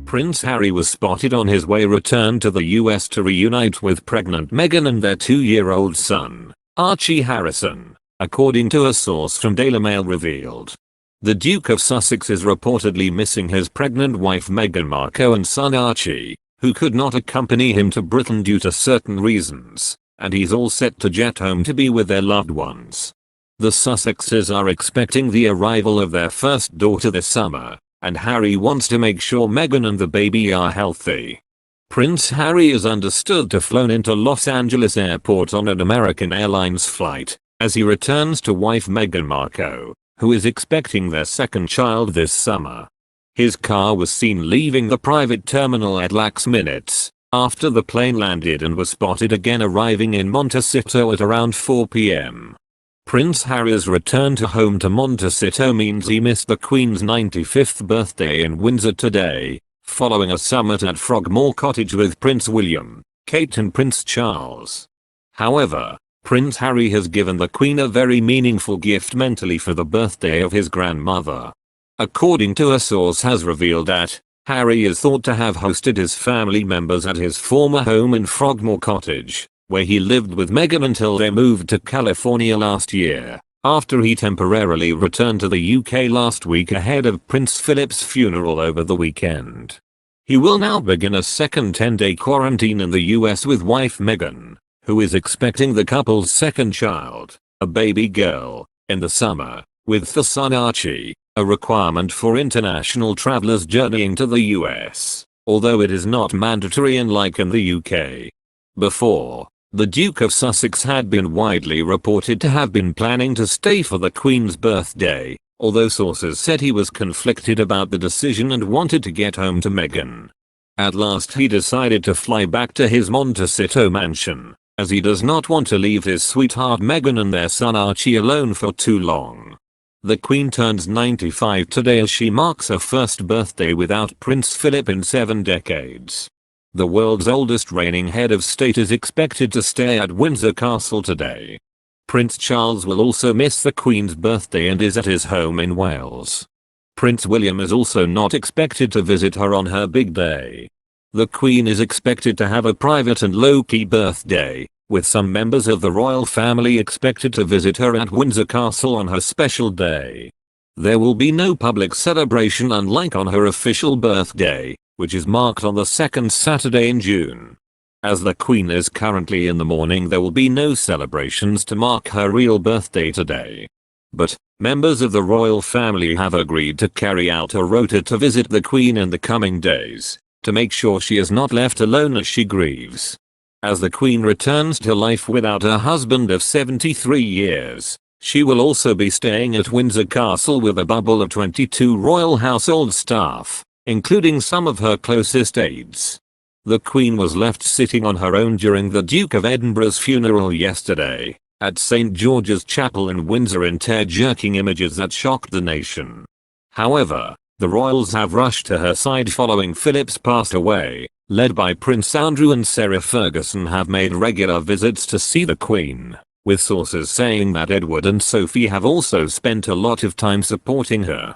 Prince Harry was spotted on his way return to the US to reunite with pregnant Meghan and their 2-year-old son, Archie Harrison, according to a source from Daily Mail revealed. The Duke of Sussex is reportedly missing his pregnant wife Meghan Markle and son Archie, who could not accompany him to Britain due to certain reasons, and he's all set to jet home to be with their loved ones. The Sussexes are expecting the arrival of their first daughter this summer, and Harry wants to make sure Meghan and the baby are healthy. Prince Harry is understood to have flown into Los Angeles Airport on an American Airlines flight, as he returns to wife Meghan Markle, who is expecting their second child this summer. His car was seen leaving the private terminal at lax minutes after the plane landed and was spotted again arriving in Montecito at around 4 p.m. Prince Harry's return to home to Montecito means he missed the Queen's 95th birthday in Windsor today, following a summit at Frogmore Cottage with Prince William, Kate and Prince Charles. However, Prince Harry has given the Queen a very meaningful gift mentally for the birthday of his grandmother. According to a source has revealed that, Harry is thought to have hosted his family members at his former home in Frogmore Cottage, where he lived with Meghan until they moved to California last year, after he temporarily returned to the UK last week ahead of Prince Philip's funeral over the weekend. He will now begin a second 10-day quarantine in the US with wife Meghan, who is expecting the couple's second child, a baby girl, in the summer, with the son Archie, a requirement for international travelers journeying to the US, although it is not mandatory unlike in the UK. Before, the Duke of Sussex had been widely reported to have been planning to stay for the Queen's birthday, although sources said he was conflicted about the decision and wanted to get home to Meghan. At last he decided to fly back to his Montecito mansion, as he does not want to leave his sweetheart Meghan and their son Archie alone for too long. The Queen turns 95 today as she marks her first birthday without Prince Philip in 7 decades. The world's oldest reigning head of state is expected to stay at Windsor Castle today. Prince Charles will also miss the Queen's birthday and is at his home in Wales. Prince William is also not expected to visit her on her big day. The Queen is expected to have a private and low-key birthday, with some members of the royal family expected to visit her at Windsor Castle on her special day. There will be no public celebration unlike on her official birthday, which is marked on the second Saturday in June. As the Queen is currently in the mourning, there will be no celebrations to mark her real birthday today. But, members of the royal family have agreed to carry out a rota to visit the Queen in the coming days, to make sure she is not left alone as she grieves. As the Queen returns to life without her husband of 73 years, she will also be staying at Windsor Castle with a bubble of 22 royal household staff, including some of her closest aides. The Queen was left sitting on her own during the Duke of Edinburgh's funeral yesterday, at St George's Chapel in Windsor in tear-jerking images that shocked the nation. However, the royals have rushed to her side following Philip's passed away, led by Prince Andrew and Sarah Ferguson have made regular visits to see the Queen, with sources saying that Edward and Sophie have also spent a lot of time supporting her.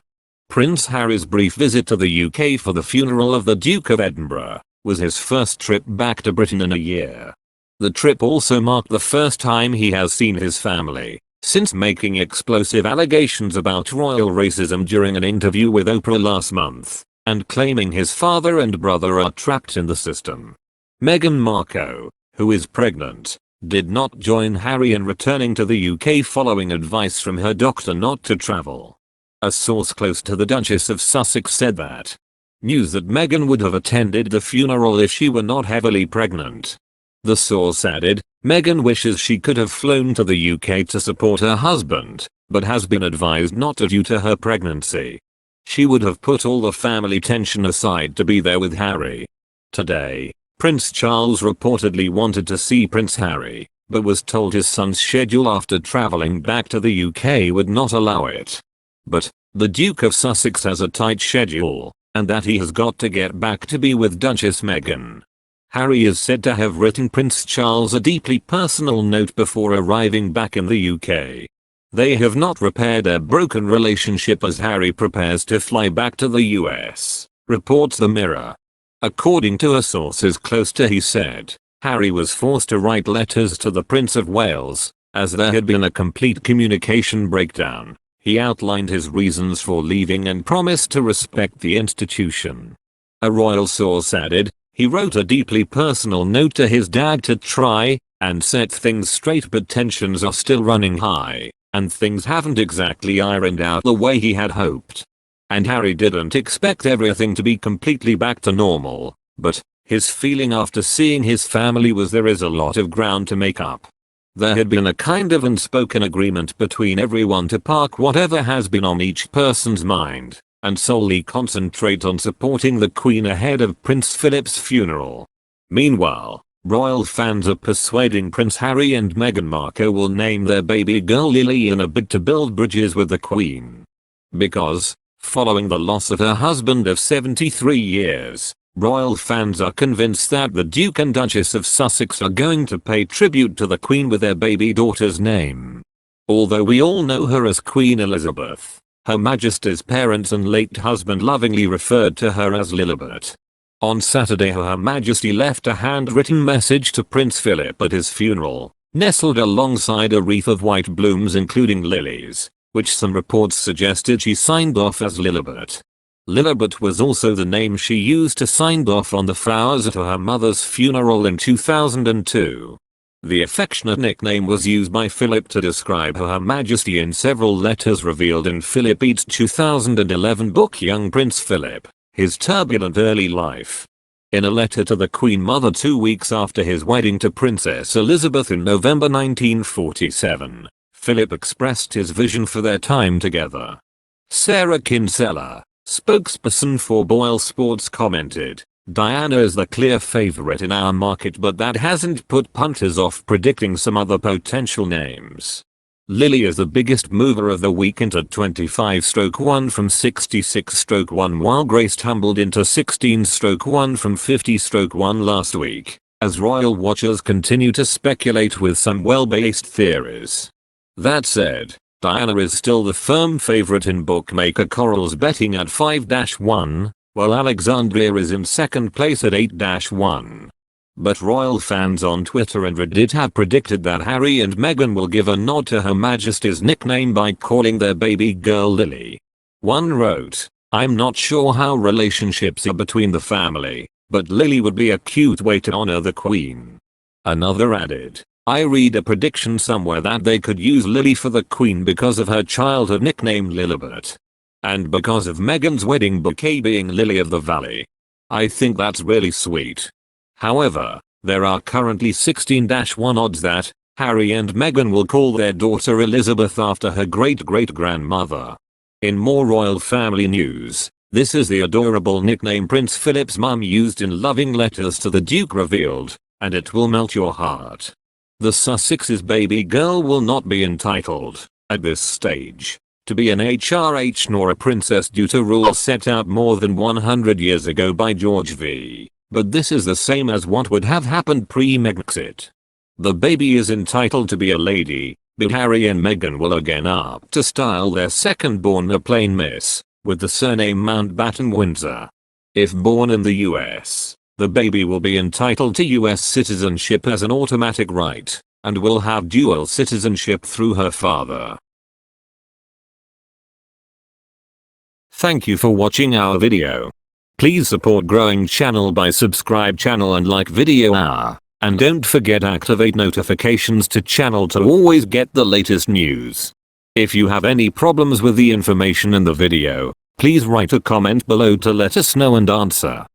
Prince Harry's brief visit to the UK for the funeral of the Duke of Edinburgh was his first trip back to Britain in a year. The trip also marked the first time he has seen his family, since making explosive allegations about royal racism during an interview with Oprah last month, and claiming his father and brother are trapped in the system. Meghan Markle, who is pregnant, did not join Harry in returning to the UK following advice from her doctor not to travel. A source close to the Duchess of Sussex said that news that Meghan would have attended the funeral if she were not heavily pregnant. The source added, Meghan wishes she could have flown to the UK to support her husband, but has been advised not to due to her pregnancy. She would have put all the family tension aside to be there with Harry. Today, Prince Charles reportedly wanted to see Prince Harry, but was told his son's schedule after traveling back to the UK would not allow it. But, the Duke of Sussex has a tight schedule, and that he has got to get back to be with Duchess Meghan. Harry is said to have written Prince Charles a deeply personal note before arriving back in the UK. They have not repaired their broken relationship as Harry prepares to fly back to the US, reports the Mirror. According to a sources close to he said, Harry was forced to write letters to the Prince of Wales, as there had been a complete communication breakdown. He outlined his reasons for leaving and promised to respect the institution. A royal source added, he wrote a deeply personal note to his dad to try and set things straight, but tensions are still running high, and things haven't exactly ironed out the way he had hoped. And Harry didn't expect everything to be completely back to normal, but his feeling after seeing his family was there is a lot of ground to make up. There had been a kind of unspoken agreement between everyone to park whatever has been on each person's mind and solely concentrate on supporting the Queen ahead of Prince Philip's funeral. Meanwhile, royal fans are persuading Prince Harry and Meghan Markle will name their baby girl Lily in a bid to build bridges with the Queen. Because, following the loss of her husband of 73 years, royal fans are convinced that the Duke and Duchess of Sussex are going to pay tribute to the Queen with their baby daughter's name. Although we all know her as Queen Elizabeth, Her Majesty's parents and late husband lovingly referred to her as Lilibet. On Saturday, Her Majesty left a handwritten message to Prince Philip at his funeral, nestled alongside a wreath of white blooms including lilies, which some reports suggested she signed off as Lilibet. Lilibet was also the name she used to sign off on the flowers at her mother's funeral in 2002. The affectionate nickname was used by Philip to describe Her Majesty in several letters revealed in Philip's 2011 book Young Prince Philip, His Turbulent Early Life. In a letter to the Queen Mother 2 weeks after his wedding to Princess Elizabeth in November 1947, Philip expressed his vision for their time together. Sarah Kinsella, spokesperson for Boyle Sports, commented, Diana is the clear favorite in our market, but that hasn't put punters off predicting some other potential names. Lily is the biggest mover of the weekend at 25-1 from 66-1, while Grace tumbled into 16-1 from 50-1 last week, as royal watchers continue to speculate with some well-based theories. That said, Diana is still the firm favorite in bookmaker Coral's betting at 5-1, while Alexandria is in second place at 8-1. But royal fans on Twitter and Reddit have predicted that Harry and Meghan will give a nod to Her Majesty's nickname by calling their baby girl Lily. One wrote, I'm not sure how relationships are between the family, but Lily would be a cute way to honor the Queen. Another added, I read a prediction somewhere that they could use Lily for the Queen because of her childhood nickname Lilibet. And because of Meghan's wedding bouquet being Lily of the Valley. I think that's really sweet. However, there are currently 16-1 odds that Harry and Meghan will call their daughter Elizabeth after her great-great-grandmother. In more royal family news, this is the adorable nickname Prince Philip's mum used in loving letters to the Duke revealed, and it will melt your heart. The Sussex's baby girl will not be entitled, at this stage, to be an HRH nor a princess due to rules set out more than 100 years ago by George V. But this is the same as what would have happened pre-Megxit. The baby is entitled to be a lady, but Harry and Meghan will again opt to style their second-born a plain Miss, with the surname Mountbatten Windsor. If born in the US, the baby will be entitled to US citizenship as an automatic right, and will have dual citizenship through her father. Thank you for watching our video. Please support growing channel by subscribe channel and like video hour. And don't forget activate notifications to channel to always get the latest news. If you have any problems with the information in the video, please write a comment below to let us know and answer.